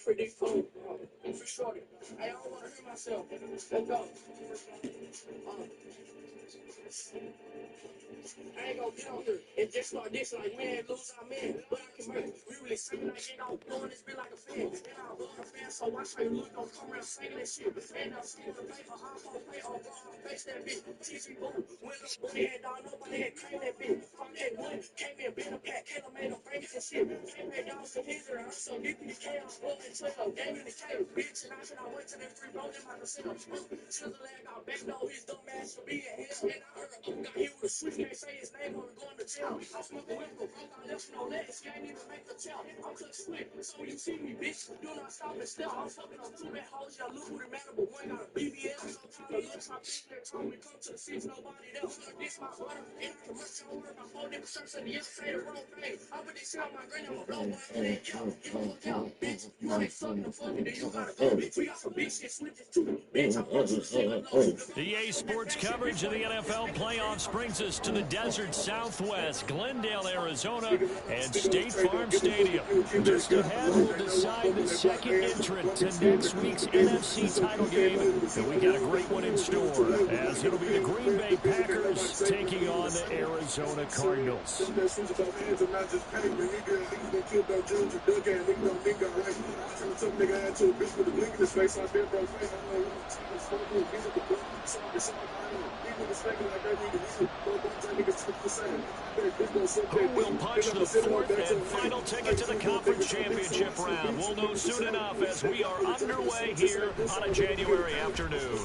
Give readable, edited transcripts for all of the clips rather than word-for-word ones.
Pretty fun, for sure. I don't want to hear myself. Let's go. I ain't gonna get on here and just start this like, man, lose our man. But I can make we really sing like, you know, blowing this bit like a fan. And I love a fan, so watch how you look, don't come around saying that shit. And I'm seeing the paper, I'm gonna play on bro, I'll face that bitch. TG boom, when the bully had dog, nobody had claim that bitch. From that one, came in, been a pack, Kayla made them famous and shit. Came back down some history, I'm so deep in the chaos, rolling trail, game in the cave. Bitch, and I went to them free rolling my casino. Chisel leg out back, no, his dumb ass should be in hell. And I heard got hit with a switch, can't say his name or going to jail. I'm smoking with the broke out left no legs, can't even make the tell. I'm cooked split, so when you see me, bitch, do not stop and stare. I'm fucking on two bad hoes, y'all look who the matter, but one got a BBL. So tired of looks, my bitch, that told me come to the seats, nobody else. This my brother, and I can rush your work, I'm holding shirts and the other say the wrong thing. I put this shit on my granny, I'm a blow one, and then yo, give a fuck out, bitch. You ain't sucking the fucking, then you gotta go, bitch. We got some bitch shit switches too, bitch. I want you to see the low. EA Sports coverage of the NFL playoffs brings us to the desert Southwest, Glendale, Arizona, and State Farm Stadium. Just ahead, we'll decide the second entrant to next week's NFC title game, and we got a great one in store, as it'll be the Green Bay Packers taking on the Arizona Cardinals. Who will punch the fourth and final ticket to the conference championship round? We'll know soon enough as we are underway here on a January afternoon.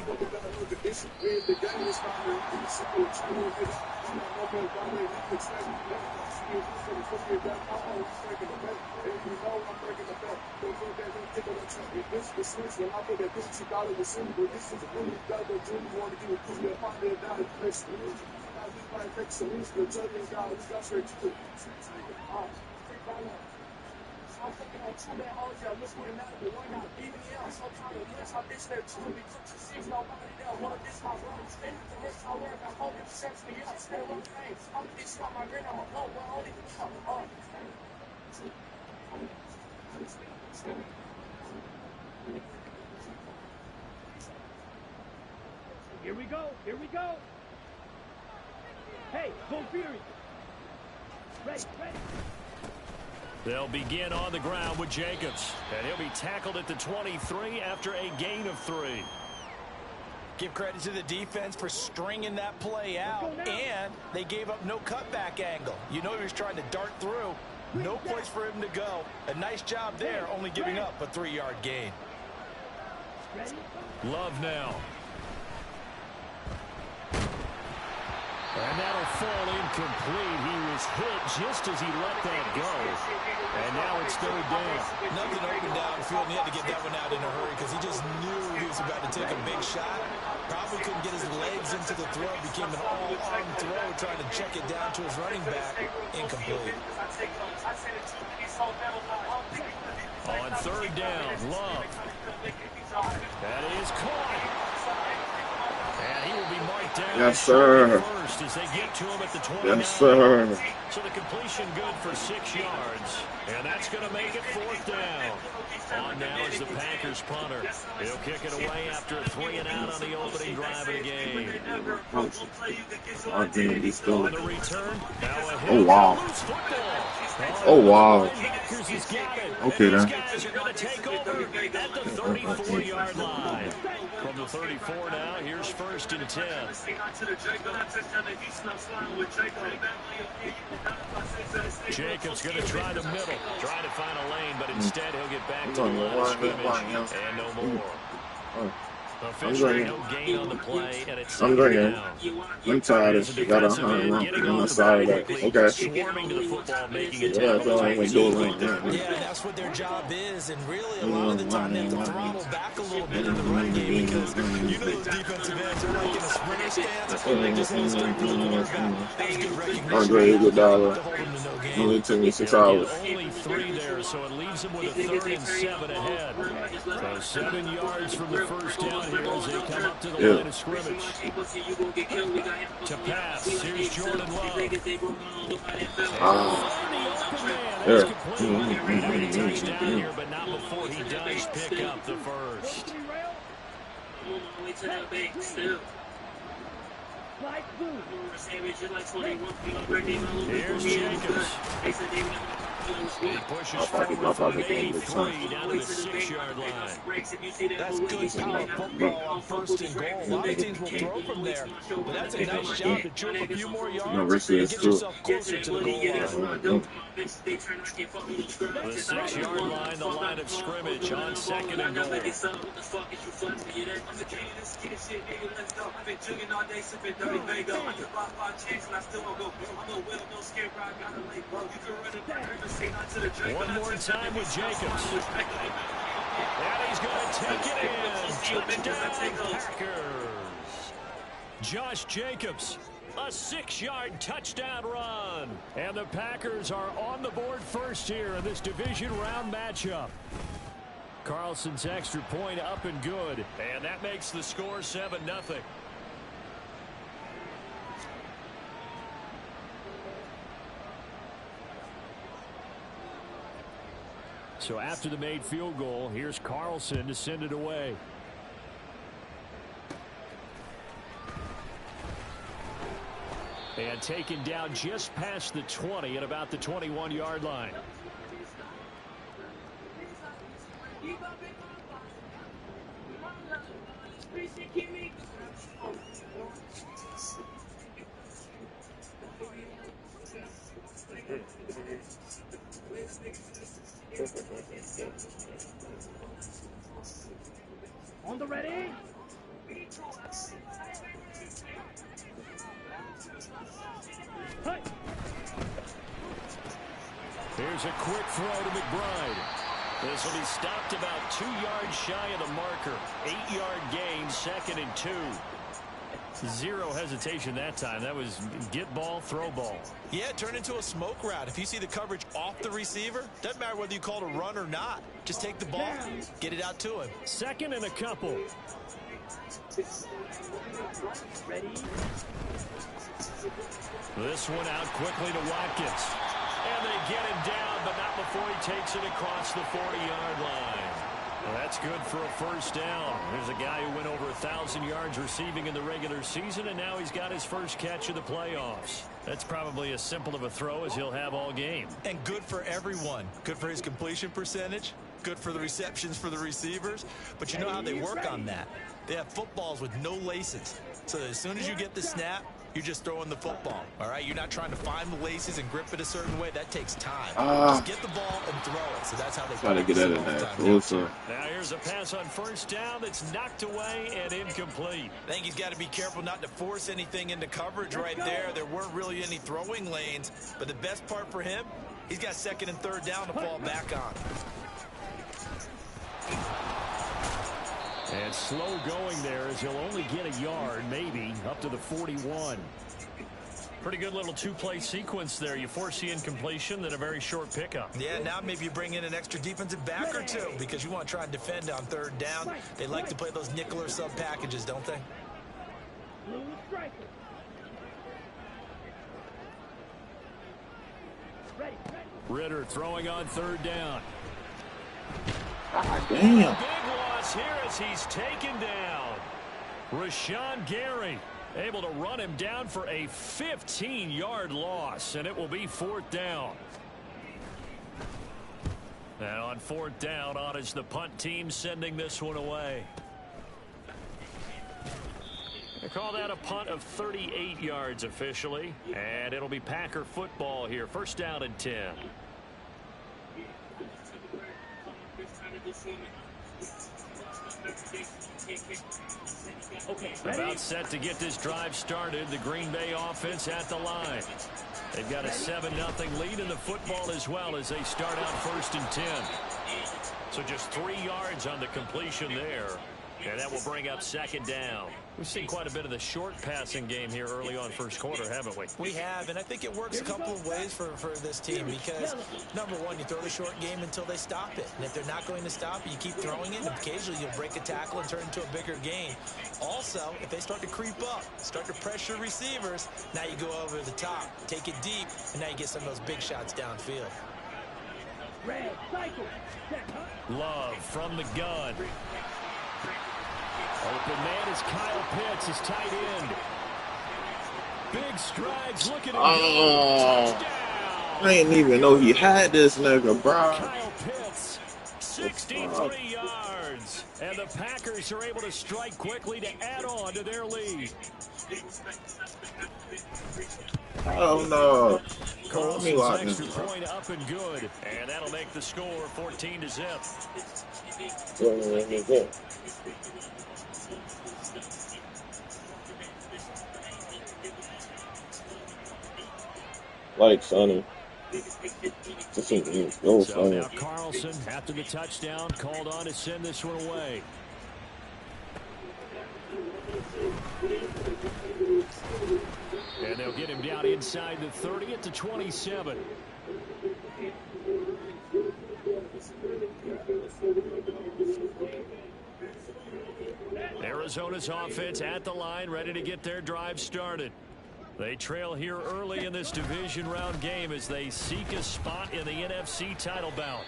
I'm fucking on two bad hoes, y'all look who the matter, but one got a BBL. So tired of looks, my bitch, Here we go. Here we go. Hey, go Fury. Ready, ready. They'll begin on the ground with Jacobs. And he'll be tackled at the 23 after a gain of 3. Give credit to the defense for stringing that play out, and they gave up no cutback angle. You know he was trying to dart through. No place for him to go. A nice job there, only giving up a 3-yard gain. Love now. And that'll fall incomplete. He was hit just as he let that go. And now it's 3rd down. Nothing open downfield, and he had to get that one out in a hurry because he just knew he was about to take a big shot. Probably couldn't get his legs into the throw. Became an all-arm throw, trying to check it down to his running back. Incomplete. On 3rd down, Love. That is caught. And he will be marked down. Yes, sir. First as they get to him at the 29. Yes, sir. So the completion good for 6 yards. And that's going to make it 4th down. On now is the Packers punter. He'll kick it away after a 3-and-out on the opening drive of the game. On the return, oh, wow. Oh, wow. Okay, then. These guys are going to take over at the 34-yard line. From the 34 now, here's 1st and 10. Jacobs going to try the middle, try to find a lane, but instead he'll get back to the line of scrimmage and no more. Officially, no gain on the play, and it's I'm drinking. I'm tired of shit. Got a hundred on the side of that. Okay. Swarming to the football, making it Yeah, I feel like we do it. Yeah, that's what their job is, and really a lot of the time they have to throttle back a little bit in the run game because you know those defensive ends are like in a sprinter stance. They just go straight for the quarterback. That was good recognition. Andre, good dollar. To hold them to no gain. Only took me 6 hours. Only 3 there, so it leaves them with a 3rd and 7 ahead. So 7 yards from the first down here as they come up to the line of scrimmage. To pass, here's Jordan Love. Touchdown here, but not before he does pick up the first. Here's Jacobs. He pushes forward from 83 down to the 6-yard line. That's good power football on 1st and goal. A lot of teams will throw from there, but that's a nice job to chip a few more yards and get yourself closer to the goal line. The 6-yard line, the line of scrimmage on 2nd and goal. One more time with Jacobs. And he's going to take it in. Touchdown, Packers. Josh Jacobs, a 6-yard touchdown run. And the Packers are on the board first here in this division round matchup. Carlson's extra point up and good. And that makes the score 7-0. So after the made field goal, here's Carlson to send it away. And taken down just past the 20 at about the 21-yard line. On the ready. Here's a quick throw to McBride. This will be stopped about 2 yards shy of the marker. 8-yard gain, 2nd and 2. Zero hesitation that time. That was get ball, throw ball. Yeah, turn into a smoke route. If you see the coverage off the receiver, doesn't matter whether you call it a run or not. Just take the ball, get it out to him. Second and a couple. Ready? This one out quickly to Watkins. And they get him down, but not before he takes it across the 40-yard line. Well, that's good for a first down. There's a guy who went over 1,000 yards receiving in the regular season, and now he's got his first catch of the playoffs. That's probably as simple of a throw as he'll have all game. And good for everyone. Good for his completion percentage. Good for the receptions for the receivers. But you know how they work on that. They have footballs with no laces. So that as soon as you get the snap, you're just throwing the football, all right? You're not trying to find the laces and grip it a certain way. That takes time. Just get the ball and throw it. So that's how they try to get out of that. Now here's a pass on first down that's knocked away and incomplete. I think he's got to be careful not to force anything into coverage right there. There weren't really any throwing lanes. But the best part for him, he's got second and third down to fall back on. And slow going there as he'll only get a yard, maybe, up to the 41. Pretty good little two-play sequence there. You force the incompletion, then a very short pickup. Yeah, now maybe you bring in an extra defensive back or two because you want to try and defend on third down. They like to play those nickel or sub packages, don't they? Ritter throwing on third down. God damn. Big loss here as he's taken down. Rashawn Gary able to run him down for a 15-yard loss, and it will be fourth down. And on fourth down, on is the punt team sending this one away. They call that a punt of 38 yards officially, and it'll be Packer football here. First down and 10. About set to get this drive started. The Green Bay offense at the line. They've got a 7-0 lead in the football as well as they start out first and 10. So just 3 yards on the completion there. And that will bring up second down. We've seen quite a bit of the short passing game here early on first quarter, haven't we? We have, and I think it works a couple of ways for this team because, number one, you throw the short game until they stop it. And if they're not going to stop it, you keep throwing it, and occasionally you'll break a tackle and turn it into a bigger gain. Also, if they start to creep up, start to pressure receivers, now you go over the top, take it deep, and now you get some of those big shots downfield. Love from the gun. Open man is Kyle Pitts, his tight end. Big strides, look at him. I didn't even know he had this nigga, bro. Kyle Pitts, 63 yards. And the Packers are able to strike quickly to add on to their lead. Oh, no. Colson's extra point up and good. And that'll make the score 14-0. Like Sonny. So now Carlson, after the touchdown, called on to send this one away. And they'll get him down inside the 30 at the 27. Arizona's offense at the line, ready to get their drive started. They trail here early in this division round game as they seek a spot in the NFC title bout.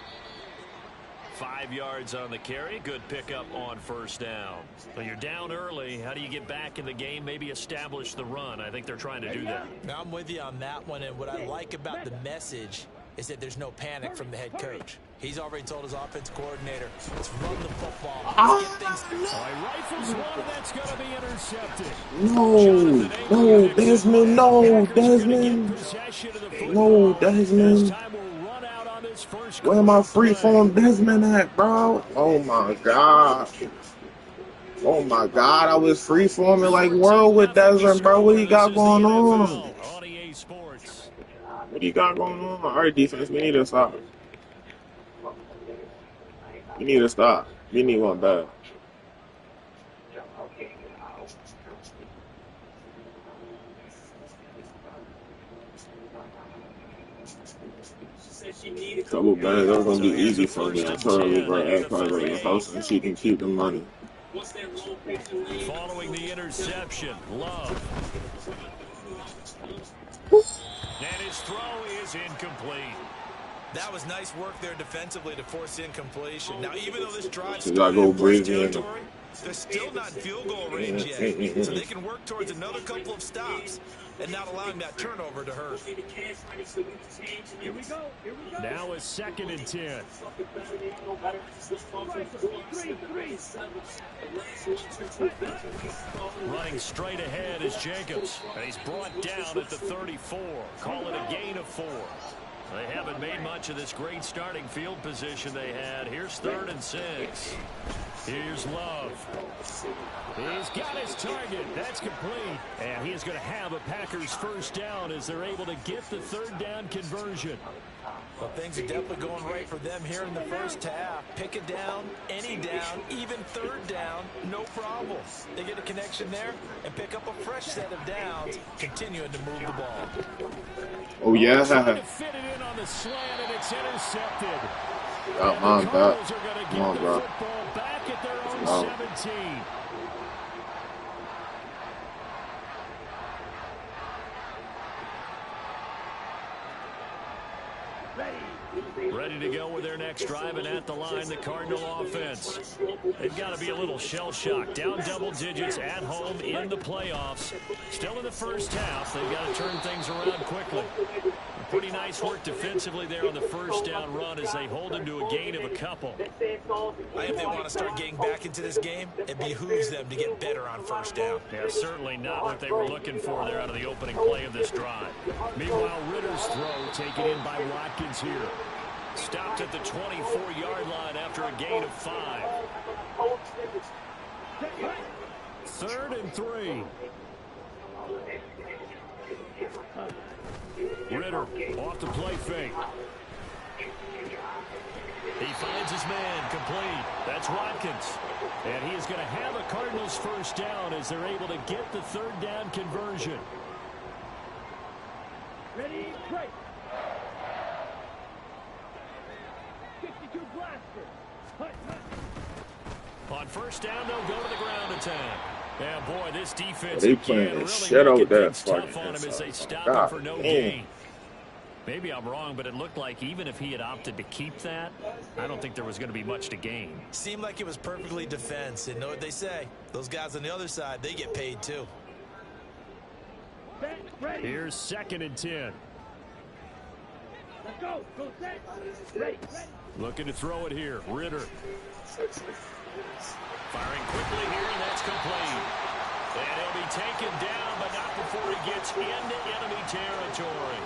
5 yards on the carry. Good pickup on first down. So you're down early. How do you get back in the game? Maybe establish the run. I think they're trying to do that. Now I'm with you on that one. And what I like about the message is that there's no panic from the head coach. He's already told his offense coordinator, let's run the football. Let's get things. Rifles one, and that's going to be intercepted. No, Desmond, no, Desmond. No, Desmond. Where my freeform Desmond at, bro? Oh, my God. Oh, my God. I was freeforming like world with Desmond, bro. What he got going on? What he got going on? All right, defense, we need to stop. We need to stop. We need one bad. Double bags, that's gonna So be here's easy a for me. first I and told her 10 bro, in the ask her bro, your house 38. and she can keep the money. Following the interception, Love. And his throw is incomplete. That was nice work there defensively to force incompletion. Now, even though this drive Cause I started go in plus breezy in the territory, they're still not in field goal range yet. So they can work towards another couple of stops and not allowing that turnover to hurt. Here we go. Now a 2nd and 10. Running straight ahead is Jacobs. And he's brought down at the 34. Call it a gain of 4. They haven't made much of this great starting field position they had. Here's 3rd and 6. Here's Love. He's got his target. That's complete. And he is going to have a Packers first down as they're able to get the 3rd down conversion. Well, things are definitely going right for them here in the first half. Pick it down, any down, even 3rd down, no problem. They get a connection there and pick up a fresh set of downs, continuing to move the ball. Oh yeah. Trying to fit it in on the slant, and it's intercepted. Got And the mine back. Cardinals are going to Come on, get the bro. football back at their own Wow. 17. Ready to go with their next drive, and at the line, the Cardinal offense. They've got to be a little shell-shocked. Down double digits at home in the playoffs. Still in the first half. They've got to turn things around quickly. Pretty nice work defensively there on the first down run as they hold them to a gain of a couple. If they want to start getting back into this game, it behooves them to get better on first down. Yeah, certainly not what they were looking for there out of the opening play of this drive. Meanwhile, Ritter's throw taken in by Watkins here. Stopped at the 24-yard line after a gain of 5. 3rd and 3. Ritter off the play fake. He finds his man complete. That's Watkins. And he is going to have a Cardinals first down as they're able to get the 3rd down conversion. Ready, break. 62 blaster. On first down, they'll go to the ground attack. Yeah, boy, this defense They again playing really shit out making there things tough fucking on him as they inside. stop God him for no damn. gain. Maybe I'm wrong, but it looked like even if he had opted to keep that, I don't think there was going to be much to gain. Seemed like it was perfectly defense. And know what they say? Those guys on the other side, they get paid too. Here's 2nd and 10. Let's go. Go set. Ready. Looking to throw it here. Ritter. Firing quickly here, and that's complete. And he'll be taken down, but not before he gets into enemy territory.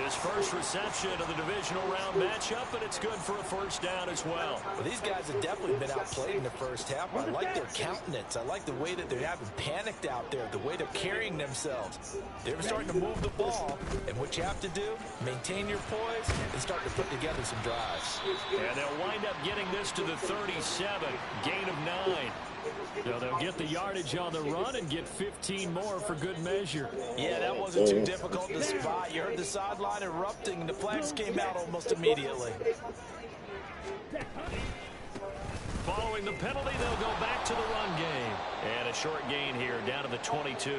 His first reception of the divisional round matchup, and it's good for a first down as well. Well, these guys have definitely been outplayed in the first half. I like their countenance. I like the way that they haven't panicked out there, the way they're carrying themselves. They're starting to move the ball, and what you have to do, maintain your poise and start to put together some drives. And they'll wind up getting this to the 37, gain of 9. So they'll get the yardage on the run and get 15 more for good measure. Yeah, that wasn't too difficult to spot. You heard the sideline erupting, and the flags came out almost immediately. Following the penalty, they'll go back to the run game. And a short gain here down to the 22.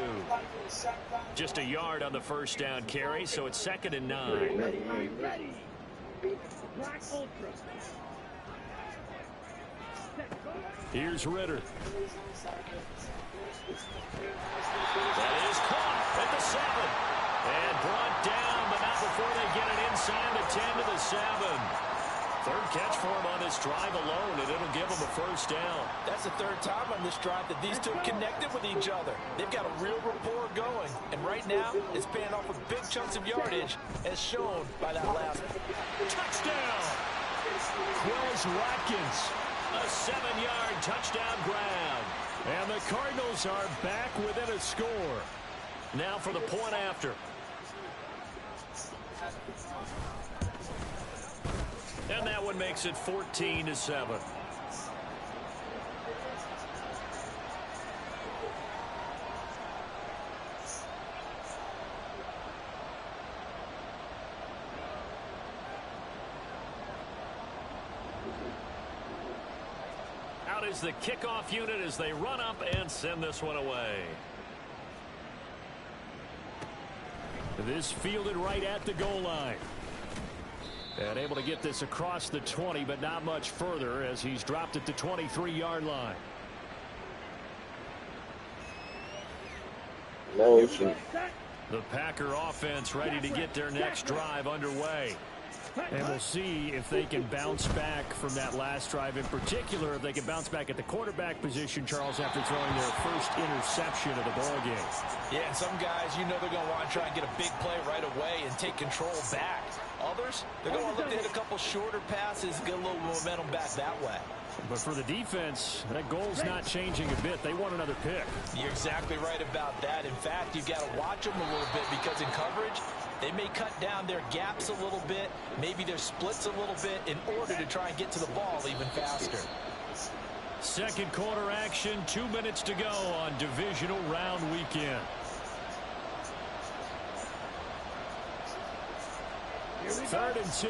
Just a yard on the first down carry, so it's 2nd and 9. Ready. Black Ultra. Here's Ritter. That is caught at the 7. And brought down, but not before they get it inside the 10 to the 7. 3rd catch for him on this drive alone, and it'll give him a first down. That's the 3rd time on this drive that these two connected with each other. They've got a real rapport going, and right now it's paying off with big chunks of yardage, as shown by that last touchdown. Quills Watkins, a 7-yard touchdown grab. And the Cardinals are back within a score. Now for the point after. And that one makes it 14-7. is the kickoff unit as they run up and send this one away. This fielded right at the goal line. And able to get this across the 20, but not much further as he's dropped it to 23-yard line. Motion. The Packer offense ready to get their next drive underway. And we'll see if they can bounce back from that last drive. In particular, if they can bounce back at the quarterback position, Charles, after throwing their first interception of the ball game. Yeah, and some guys, you know they're going to want to try and get a big play right away and take control back. Others, they're going to look to hit a couple shorter passes, get a little momentum back that way. But for the defense, that goal's not changing a bit. They want another pick. You're exactly right about that. In fact, you've got to watch them a little bit because in coverage, they may cut down their gaps a little bit, maybe their splits a little bit in order to try and get to the ball even faster. Second quarter action, 2 minutes to go on divisional round weekend. Third and 2.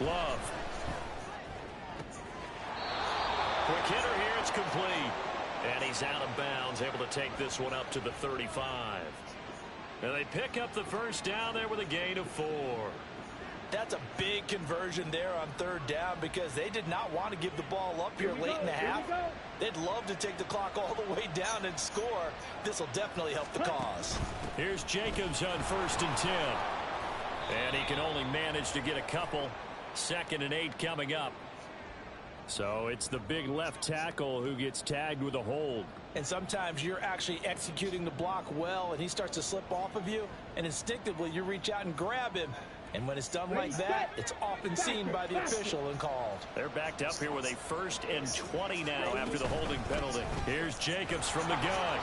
Love. Quick hitter here, it's complete. And he's out of bounds, able to take this one up to the 35. And they pick up the first down there with a gain of 4. That's a big conversion there on third down because they did not want to give the ball up here late in the half. They'd love to take the clock all the way down and score. This will definitely help the cause. Here's Jacobs on 1st and 10. And he can only manage to get a couple. 2nd and 8 coming up. So it's the big left tackle who gets tagged with a hold. And sometimes you're actually executing the block well and he starts to slip off of you, and instinctively you reach out and grab him. And when it's done like that, it's often seen by the official and called. They're backed up here with a 1st and 20 now after the holding penalty. Here's Jacobs from the gun.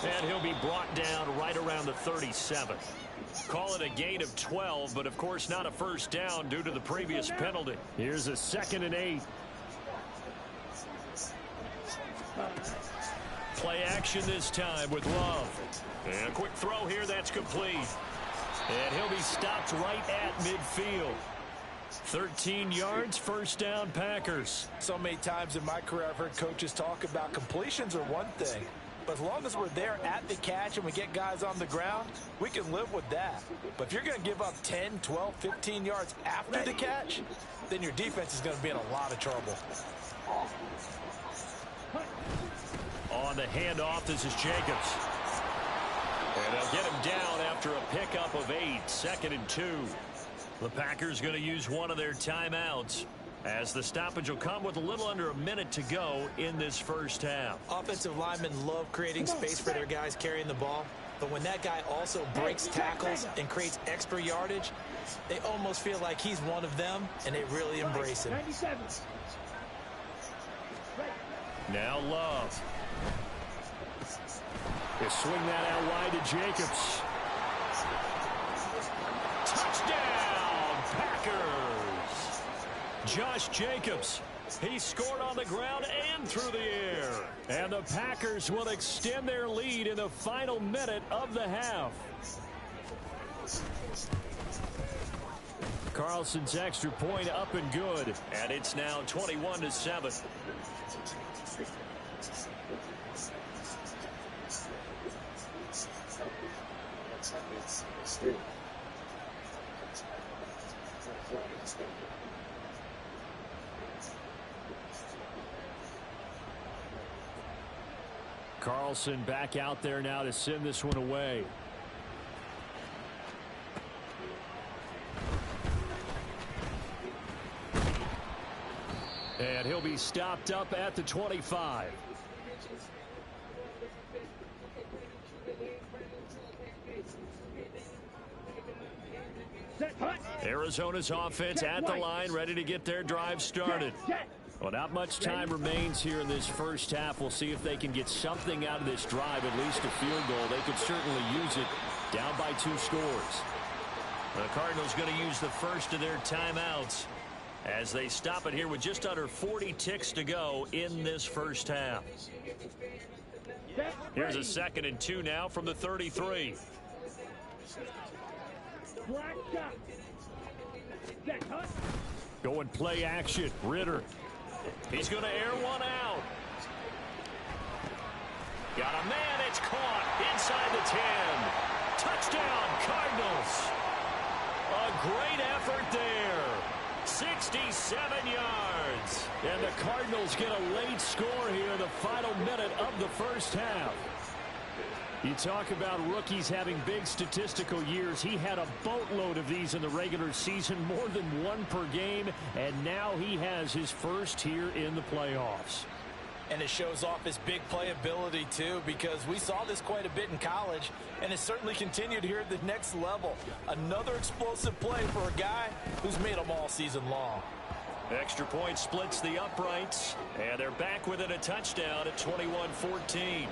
And he'll be brought down right around the 37. Call it a gain of 12, but of course not a first down due to the previous penalty. Here's a 2nd and 8. Play action this time with Love. And a quick throw here, that's complete. And he'll be stopped right at midfield. 13 yards, first down, Packers. So many times in my career I've heard coaches talk about completions are one thing. But as long as we're there at the catch and we get guys on the ground, we can live with that. But if you're going to give up 10, 12, 15 yards after the catch, then your defense is going to be in a lot of trouble. On the handoff, this is Jacobs. And they'll get him down after a pickup of 8, 2nd and 2. The Packers going to use one of their timeouts, as the stoppage will come with a little under a minute to go in this first half. Offensive linemen love creating space for their guys carrying the ball, but when that guy also breaks tackles and creates extra yardage, they almost feel like he's one of them, and they really embrace him. Now Love. They swing that out wide to Jacobs. Touchdown, Packers! Josh Jacobs, he scored on the ground and through the air. And the Packers will extend their lead in the final minute of the half. Carlson's extra point up and good. And it's now 21-7. Carlson back out there now to send this one away. And he'll be stopped up at the 25. Arizona's offense at the line, ready to get their drive started. Well, not much time remains here in this first half. We'll see if they can get something out of this drive, at least a field goal. They could certainly use it Down by 2 scores. The Cardinals going to use the first of their timeouts as they stop it here with just under 40 ticks to go in this first half. Here's a 2nd and 2 now from the 33. Going play action. Ritter. He's going to air one out. Got a man. It's caught inside the 10. Touchdown, Cardinals. A great effort there. 67 yards. And the Cardinals get a late score here in the final minute of the first half. You talk about rookies having big statistical years. He had a boatload of these in the regular season, more than 1 per game, and now he has his first here in the playoffs. And it shows off his big playability, too, because we saw this quite a bit in college, and it certainly continued here at the next level. Another explosive play for a guy who's made them all season long. Extra point splits the uprights, and they're back within a touchdown at 21-14.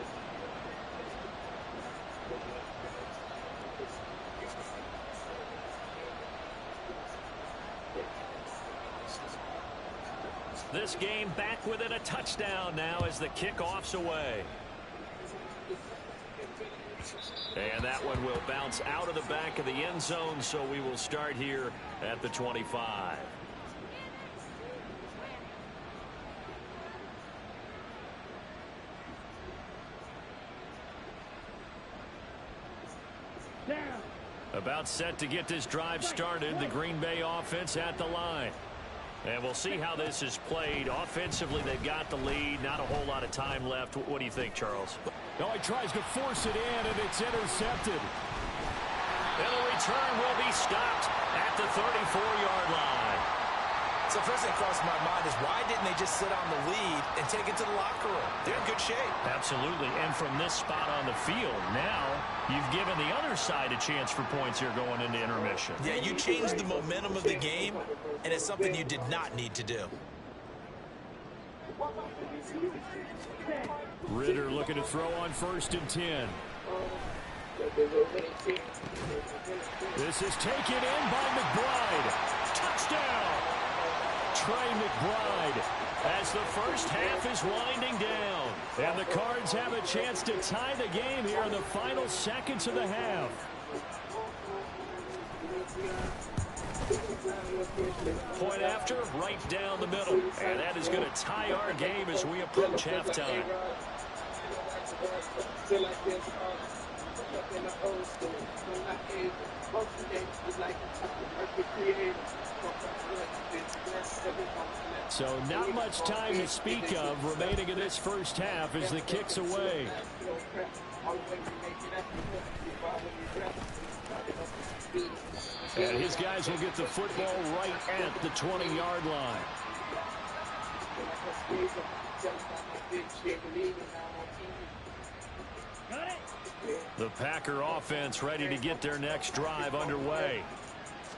This game back within a touchdown now as the kickoff's away. And that one will bounce out of the back of the end zone, so we will start here at the 25. About set to get this drive started, the Green Bay offense at the line. And we'll see how this is played. Offensively, they've got the lead. Not a whole lot of time left. What do you think, Charles? No, he tries to force it in, and it's intercepted. And the return will be stopped at the 34-yard line. So first thing crossed my mind is why didn't they just sit on the lead and take it to the locker room? They're in good shape. Absolutely. And from this spot on the field, now you've given the other side a chance for points here going into intermission. Yeah, you changed the momentum of the game, and it's something you did not need to do. Ritter looking to throw on 1st and 10. This is taken in by McBride. Touchdown! Trey McBride as the first half is winding down. And the Cards have a chance to tie the game here in the final seconds of the half. Point after, right down the middle. And that is going to tie our game as we approach halftime. So not much time to speak of remaining in this first half as the kick's away. And his guys will get the football right at the 20-yard line. The Packer offense ready to get their next drive underway.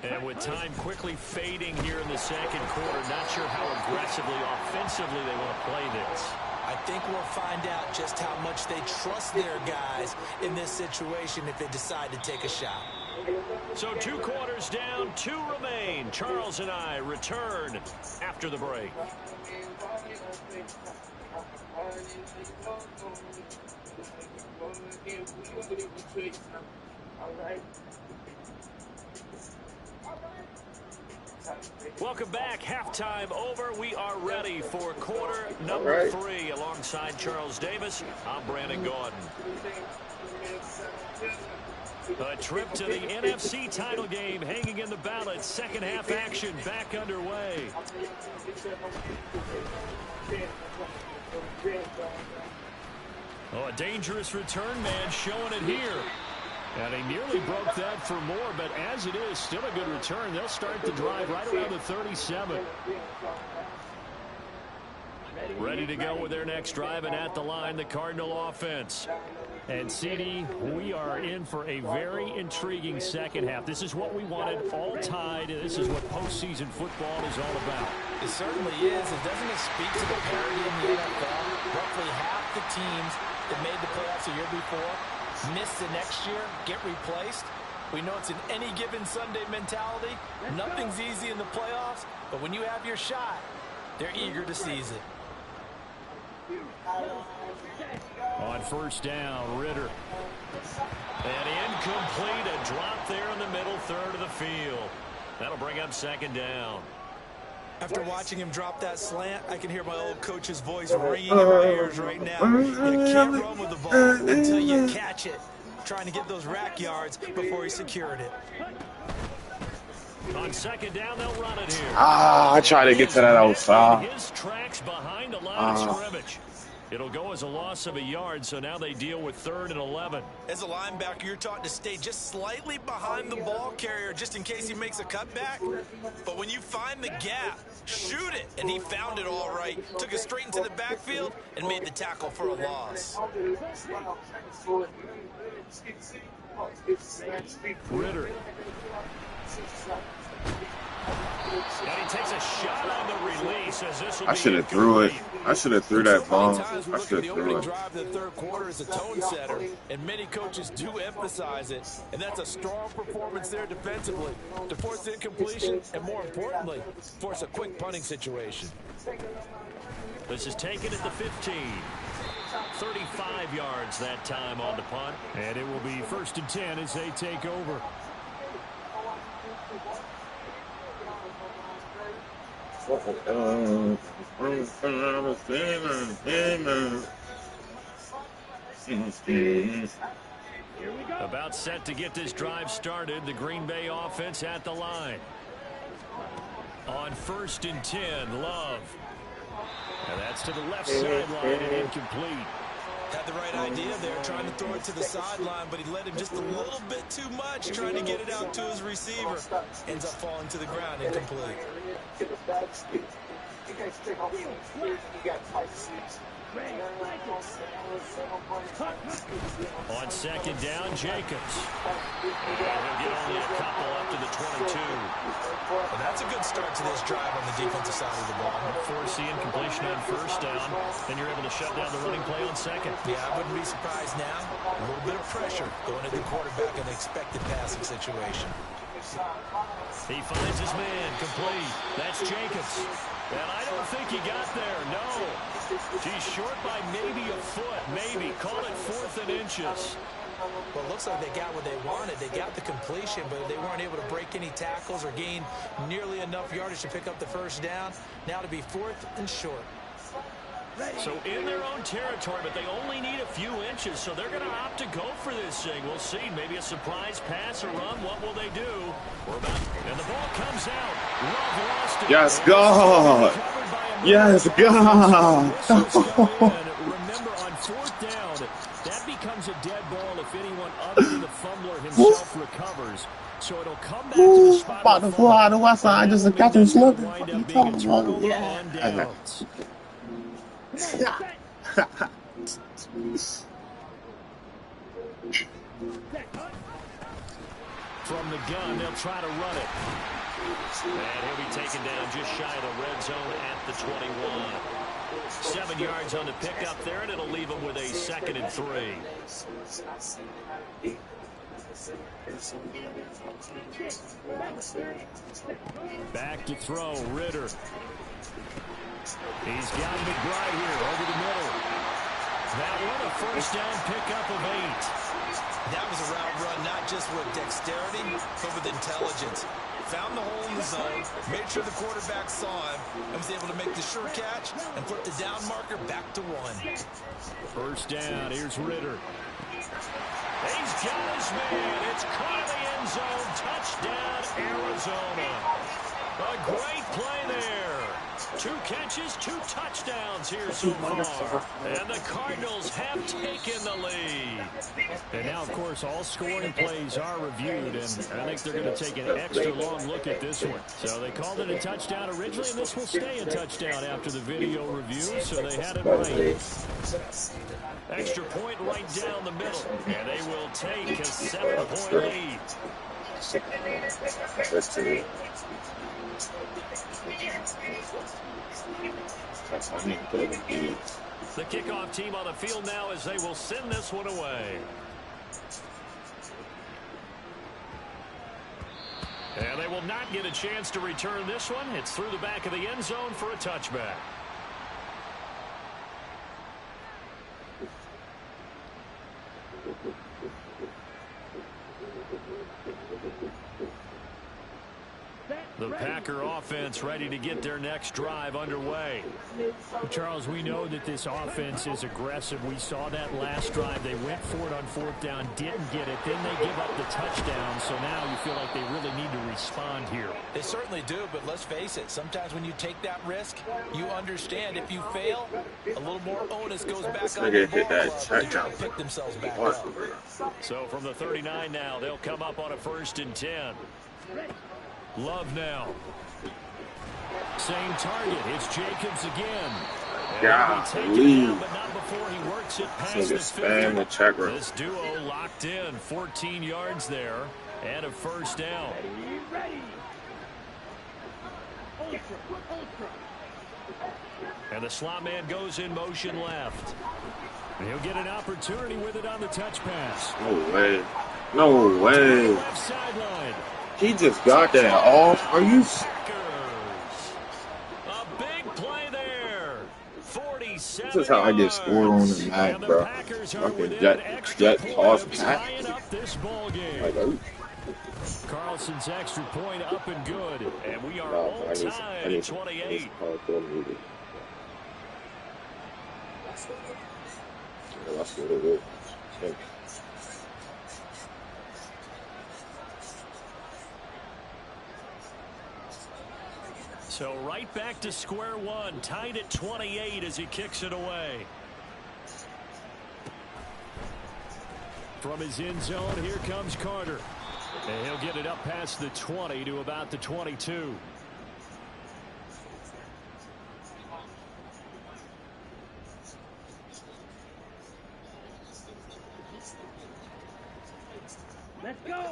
And with time quickly fading here in the second quarter, not sure how aggressively, offensively they want to play this. I think we'll find out just how much they trust their guys in this situation if they decide to take a shot. So 2 quarters down, 2 remain. Charles and I return after the break. Welcome back. Halftime over. We are ready for quarter number 3. Alongside Charles Davis, I'm Brandon Gordon. A trip to the NFC title game hanging in the balance. Second half action back underway. Oh, a dangerous return man showing it here. And he nearly broke that for more, but as it is, still a good return. They'll start the drive right around the 37. Ready to go with their next drive, and at the line, the Cardinal offense. And, CD, we are in for a very intriguing second half. This is what we wanted, all tied. This is what postseason football is all about. It certainly is. And doesn't it speak to the parity in the NFL? Roughly half the teams that made the playoffs the year before miss the next year, get replaced. We know it's an any given Sunday mentality. Nothing's easy in the playoffs, but when you have your shot, they're eager to seize it. On first down, Ritter. And incomplete, a drop there in the middle third of the field. That'll bring up second down. After watching him drop that slant, I can hear my old coach's voice ringing in my ears right now. You can't run with the ball until you catch it. Trying to get those rack yards before he secured it. On second down, they'll run it here. I tried to get to that outside. His tracks behind the line of scrimmage. It'll go as a loss of a yard, so now they deal with 3rd and 11. As a linebacker, you're taught to stay just slightly behind the ball carrier just in case he makes a cutback. But when you find the gap, shoot it. And he found it all right. Took it straight into the backfield and made the tackle for a loss. Ritter. And he takes a shot on the release as this will I should have threw it. I should have threw that ball. I should have threw it. Drive of the third quarter is a tone setter, and many coaches do emphasize it. And that's a strong performance there defensively to force incompletion and, more importantly, force a quick punting situation. This is taken at the 15. 35 yards that time on the punt. And it will be 1st and 10 as they take over. About set to get this drive started. The Green Bay offense at the line. On 1st and 10, Love. And that's to the left sideline and incomplete. Had the right idea there, trying to throw it to the sideline, but he led him just a little bit too much, trying to get it out to his receiver. Ends up falling to the ground, incomplete. On second down, Jacobs. He'll get only a couple up to the 22. Well, that's a good start to this drive on the defensive side of the ball. Force the incompletion on first down, then you're able to shut down the running play on second. Yeah, I wouldn't be surprised now. A little bit of pressure going into the quarterback in an expected passing situation. He finds his man, complete. That's Jacobs. And I don't think he got there, no. He's short by maybe a foot, maybe. Call it 4th and inches. Well, it looks like they got what they wanted. They got the completion, but they weren't able to break any tackles or gain nearly enough yardage to pick up the first down. Now to be 4th and short. So in their own territory, but they only need a few inches, so they're going to opt to go for this thing. We'll see. Maybe a surprise pass or run. What will they do? And the ball comes out. Love lost it. Yes, God. Yes, God. Remember, on 4th down, that becomes a dead ball if anyone other than the fumbler himself recovers. So it'll come back to the spot. About to fly to the west side, just to catch him slipping. What are you talking about? Yeah. From the gun, they'll try to run it. And he'll be taken down just shy of the red zone at the 21. 7 yards on the pickup there, and it'll leave him with a 2nd and 3. Back to throw, Ritter. He's got McBride here over the middle. That one, a first down pickup of 8. That was a route run, not just with dexterity, but with intelligence. Found the hole in the zone, made sure the quarterback saw him, and was able to make the sure catch and flip the down marker back to 1. First down, here's Ritter. He's got his man. It's caught in the end zone. Touchdown, Arizona. A great play there. 2 catches, 2 touchdowns here so far. And the Cardinals have taken the lead. And now, of course, all scoring plays are reviewed, and I think they're going to take an extra long look at this one. So they called it a touchdown originally, and this will stay a touchdown after the video review, so they had it right. Extra point right down the middle, and they will take a 7-point lead. The kickoff team on the field now as they will send this one away. And they will not get a chance to return this one. It's through the back of the end zone for a touchback. The Packer offense ready to get their next drive underway. Charles, we know that this offense is aggressive. We saw that last drive. They went for it on fourth down, didn't get it. Then they give up the touchdown. So now you feel like they really need to respond here. They certainly do, but let's face it. Sometimes when you take that risk, you understand if you fail, a little more onus goes back on the ball club to try to pick themselves back up. So from the 39 now, they'll come up on a 1st and 10. Love now. Same target. It's Jacobs again. Golly. But not before he works it past So the spam the 50. check row. This duo locked in. 14 yards there and a 1st down. And the slot man goes in motion left. He'll get an opportunity with it on the touch pass. No way. No way. Left sideline. He just got that off. Are you? A big play there. 47 This is how I get scored on the Mac, bro. Fucking jet toss pass. Like, oh. Carlson's extra point up and good. And we are No, all I tied need at 28. That's what it is. So right back to square one, tied at 28 as he kicks it away. From his end zone, here comes Carter. And he'll get it up past the 20 to about the 22.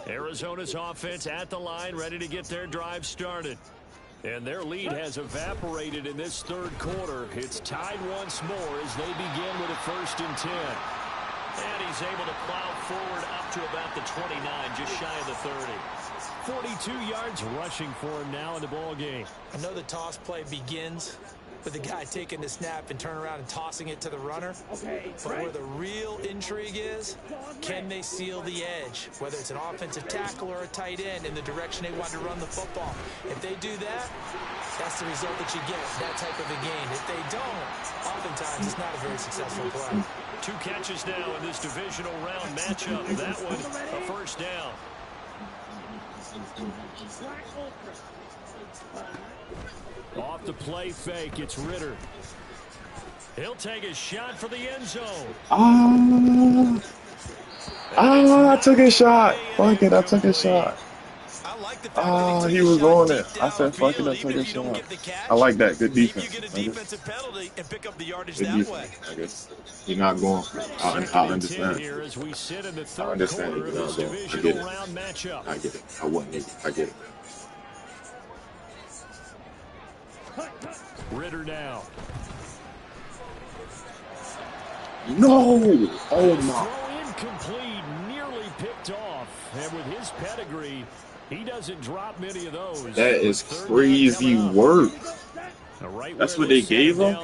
Arizona's offense at the line, ready to get their drive started. And their lead has evaporated in this 3rd quarter. It's tied once more as they begin with a 1st and 10. And he's able to plow forward up to about the 29, just shy of the 30. 42 yards rushing for him now in the ball game. I know the toss play begins with the guy taking the snap and turning around and tossing it to the runner. But where the real intrigue is, can they seal the edge? Whether it's an offensive tackle or a tight end in the direction they want to run the football. If they do that, that's the result that you get, that type of a game. If they don't, oftentimes it's not a very successful play. 2 catches now in this divisional round matchup. That one, a 1st down. Off the play fake, it's Ritter. He'll take a shot for the end zone. I took a shot. Fuck it, I took a shot. He was on it. I said, fuck it, I took a shot. I like that. Good defense. You get a defensive penalty and pick up the yardage Good that defense, way. I guess. You're not going. I understand. Here as we sit in the I 3rd understand. quarter of You're this not going. I get divisional it. round matchup. I get it. I wouldn't either. I get it. Ritter now. No! Oh my. Throw incomplete, nearly picked off. And with his pedigree, he doesn't drop many of those. That is crazy work. Right That's what they gave him?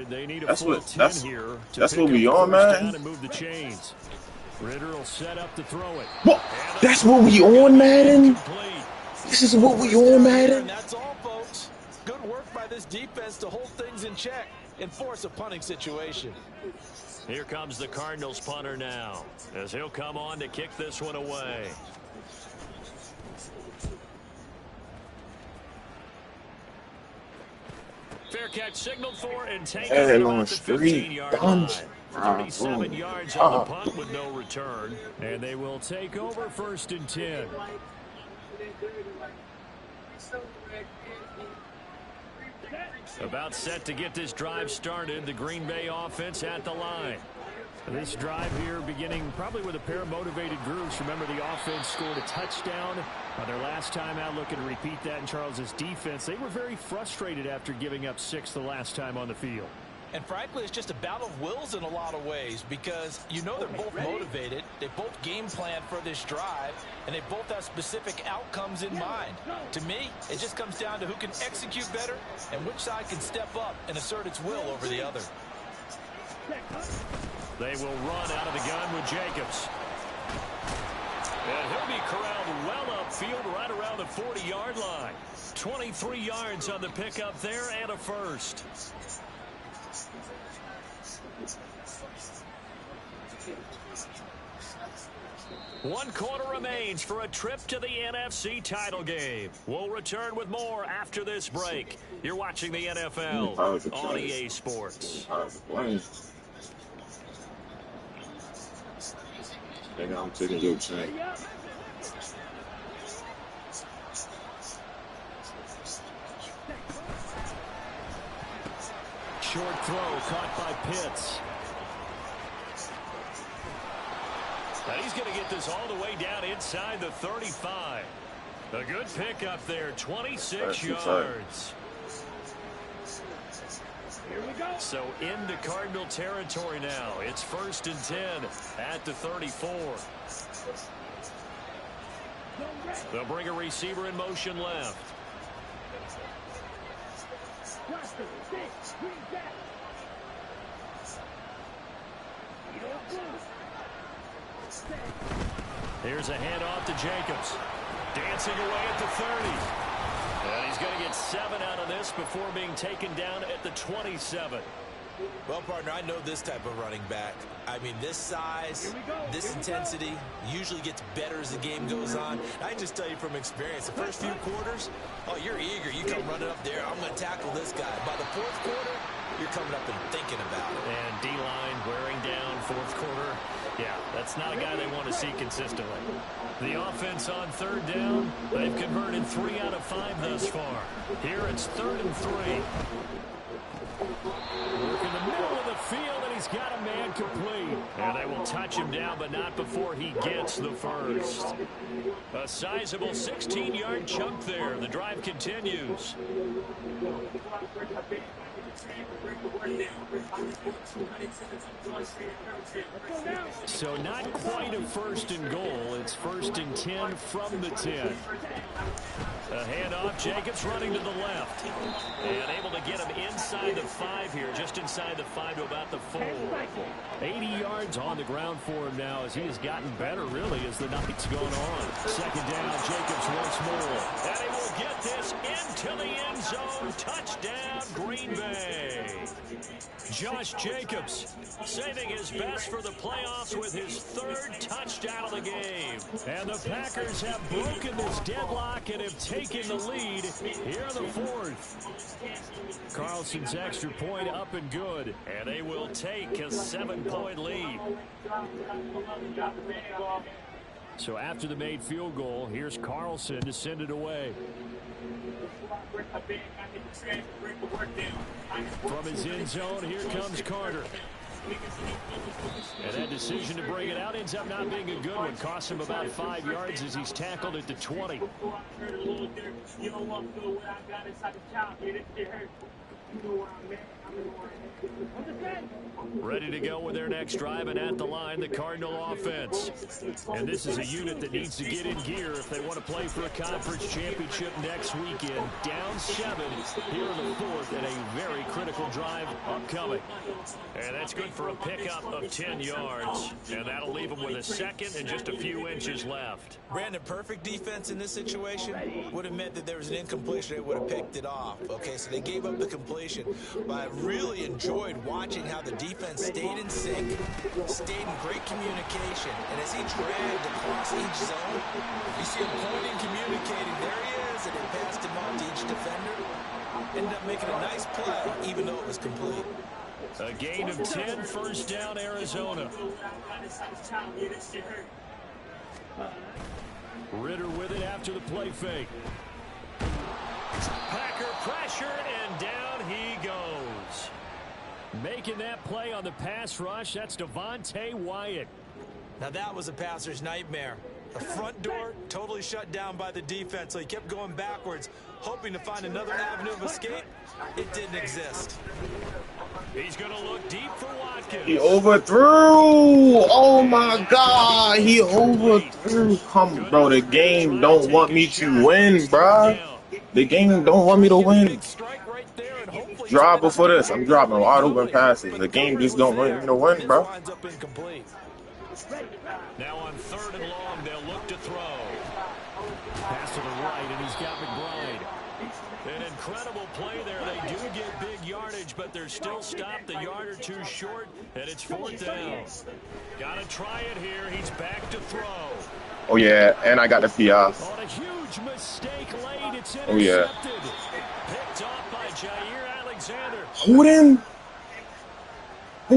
They need a That's what here we on, man. and move the chains. Ritter will set up to throw it. What? That's what we on, Madden? This is what we on, Madden? And that's all, folks. Good work by this defense to hold things in check and force a punting situation. Here comes the Cardinals punter now, as he'll come on to kick this one away. Fair catch signaled for and taken at about the 15-yard line. 37 yards on the punt with no return. And they will take over 1st and 10. About set to get this drive started. The Green Bay offense at the line. This drive here beginning probably with a pair of motivated groups. Remember, the offense scored a touchdown on their last time out, looking to repeat that in Charles's defense. They were very frustrated after giving up 6 the last time on the field. And frankly, it's just a battle of wills in a lot of ways because you know they're both motivated. They both game plan for this drive, and they both have specific outcomes in mind. To me, it just comes down to who can execute better and which side can step up and assert its will over the other. They will run out of the gun with Jacobs. And he'll be corralled well upfield right around the 40-yard line. 23 yards on the pickup there and a first. One quarter remains for a trip to the NFC title game. We'll return with more after this break. You're watching the NFL on EA Sports. I'm taking your chain. Short throw caught by Pitts. And he's going to get this all the way down inside the 35. A good pickup there, 26 yards. Here we go. So into Cardinal territory now. It's 1st and 10 at the 34. They'll bring a receiver in motion left. Here's a handoff to Jacobs. Dancing away at the 30. And he's going to get 7 out of this before being taken down at the 27. Well, partner, I know this type of running back. I mean, this size, this intensity usually gets better as the game goes on. I just tell you from experience, the first few quarters, oh, you're eager. You come running up there. I'm going to tackle this guy. By the 4th quarter, you're coming up and thinking about it. And D-line wearing down 4th quarter. Yeah, that's not a guy they want to see consistently. The offense on 3rd down, they've converted 3 out of 5 thus far. Here it's 3rd and 3. Work in the middle of the field, and he's got a man complete. And they will touch him down, but not before he gets the first. A sizable 16-yard chunk there. The drive continues. So not quite a 1st and goal. It's 1st and 10 from the 10. A handoff, Jacobs running to the left. And able to get him inside the 5 here, just inside the 5 to about the 4. 80 yards on the ground for him now as he has gotten better, really, as the night's gone on. 2nd down, Jacobs once more. And he will get this into the end zone. Touchdown, Green Bay. Josh Jacobs saving his best for the playoffs with his 3rd touchdown of the game. And the Packers have broken this deadlock and have taken the lead here in the 4th. Carlson's extra point up and good. And they will take a 7-point lead. So after the made field goal, here's Carlson to send it away. From his end zone, here comes Carter. And that decision to bring it out ends up not being a good one. Costs him about 5 yards as he's tackled at the 20. Ready to go with their next drive, and at the line, the Cardinal offense. And this is a unit that needs to get in gear if they want to play for a conference championship next weekend. Down 7 here in the 4th, and a very critical drive upcoming. And that's good for a pickup of 10 yards. And that'll leave them with a 2nd and just a few inches left. Brandon, perfect defense in this situation would have meant that there was an incompletion. They would have picked it off. Okay, so they gave up the completion. But I really enjoyed watching how the defense stayed in sync, stayed in great communication. And as he dragged across each zone, you see him pointing, communicating. There he is, and he passed him off to each defender. Ended up making a nice play, even though it was complete. A gain of 10, 1st down, Arizona. Ritter with it after the play fake. Packer pressure, and down he goes. Making that play on the pass rush, that's Devontae Wyatt. Now that was a passer's nightmare. The front door totally shut down by the defense, so he kept going backwards, hoping to find another avenue of escape. It didn't exist. He's going to look deep for Watkins. He overthrew. Oh my God, he overthrew. Come, bro. The game don't want me to win, bro. The game don't want me to win. Drive before this. I'm dropping wide open passes. The game just don't want me to win, bro. Winds up incomplete. Now on 3rd and long, they'll look to throw. Pass to the right, and he's got McBride. An incredible play there. They do get big yardage, but they're still stopped a yard or two short, and it's 4th down. Got to try it here. He's back to throw. Oh, yeah, and I got the PI. On a huge mistake late, it's intercepted. Oh, yeah. Picked off by Jair Alexander. Who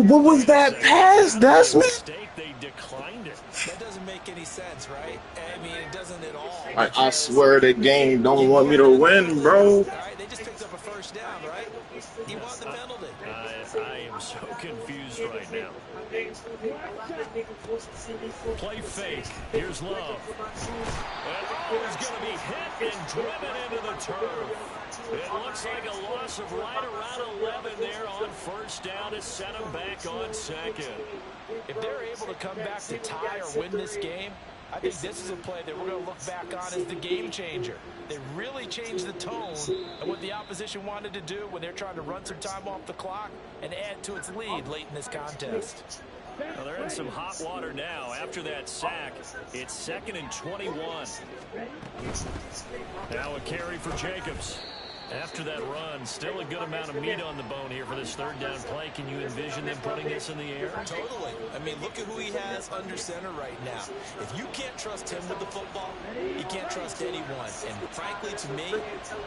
what was that pass, Desmond? They declined it. That doesn't make any sense, right? I mean, it doesn't at all. I swear the game don't want me to win, bro. All right, they just picked up a first down, right? He won the penalty. I am so confused right now. Play fake. Here's Love. And he's going to be hit and driven into the turf. It looks like a loss of right around 11 there on first down to set him back on 2nd. If they're able to come back to tie or win this game, I think this is a play that we're going to look back on as the game changer. They really changed the tone of what the opposition wanted to do when they're trying to run some time off the clock and add to its lead late in this contest. Well, they're in some hot water now. After that sack, it's 2nd and 21. Now a carry for Jacobs. After that run, still a good amount of meat on the bone here for this 3rd down play. Can you envision them putting this in the air? Totally. I mean, look at who he has under center right now. If you can't trust him with the football, you can't trust anyone. And frankly, to me,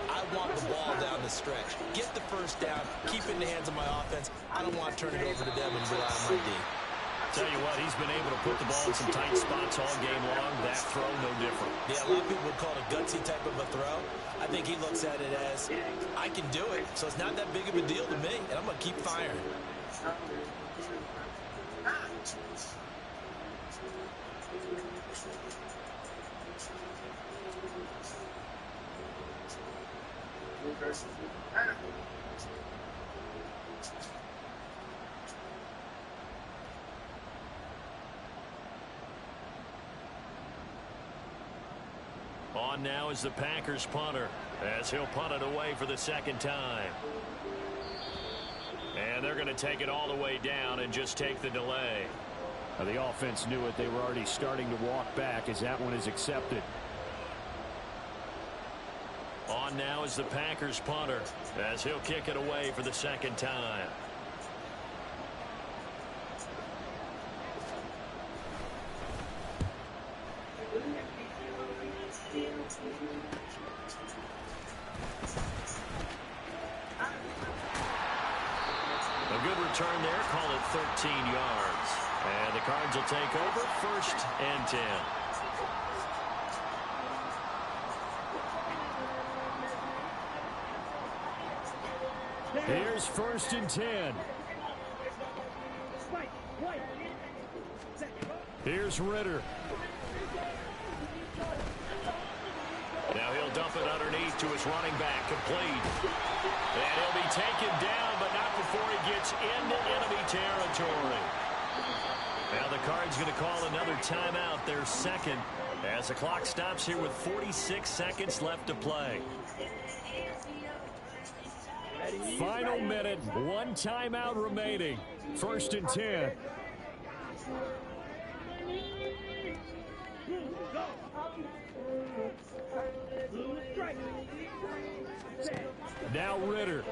I want the ball down the stretch. Get the first down, keep it in the hands of my offense. I don't want to turn it over to them and rely on my D. Tell you what, he's been able to put the ball in some tight spots all game long. That throw, no different. Yeah, a lot of people would call it a gutsy type of a throw. I think he looks at it as, I can do it, so it's not that big of a deal to me, and I'm going to keep firing. On now is the Packers punter, as he'll punt it away for the 2nd time. And they're going to take it all the way down and just take the delay. Now, the offense knew it. They were already starting to walk back as that one is accepted. On now is the Packers punter, as he'll kick it away for the 2nd time. A good return there, call it 13 yards. And the Cards will take over 1st and 10. Here's 1st and 10. Here's Ritter. Now he'll dump it underneath to his running back, complete. And he'll be taken down, but not before he gets into enemy territory. Now the Cards going to call another timeout, their 2nd, as the clock stops here with 46 seconds left to play. Final minute, 1 timeout remaining. 1st and 10. Now Ritter.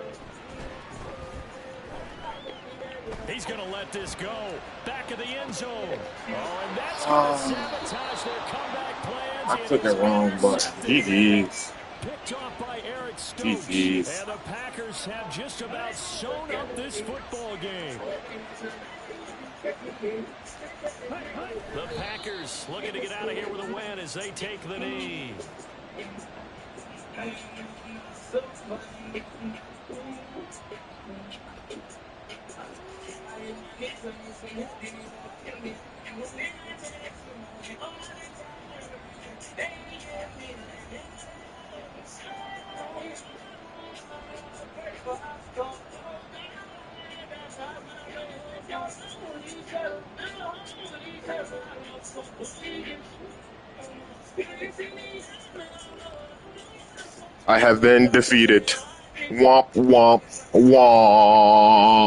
He's going to let this go. Back of the end zone. Oh, and that's going to sabotage their comeback plans. I took it wrong, but GG's. Picked off by Eric Stokes. GG's. And the Packers have just about sewn up this football game. The Packers looking to get out of here with a win as they take the knee. I have been defeated. Womp, womp, womp.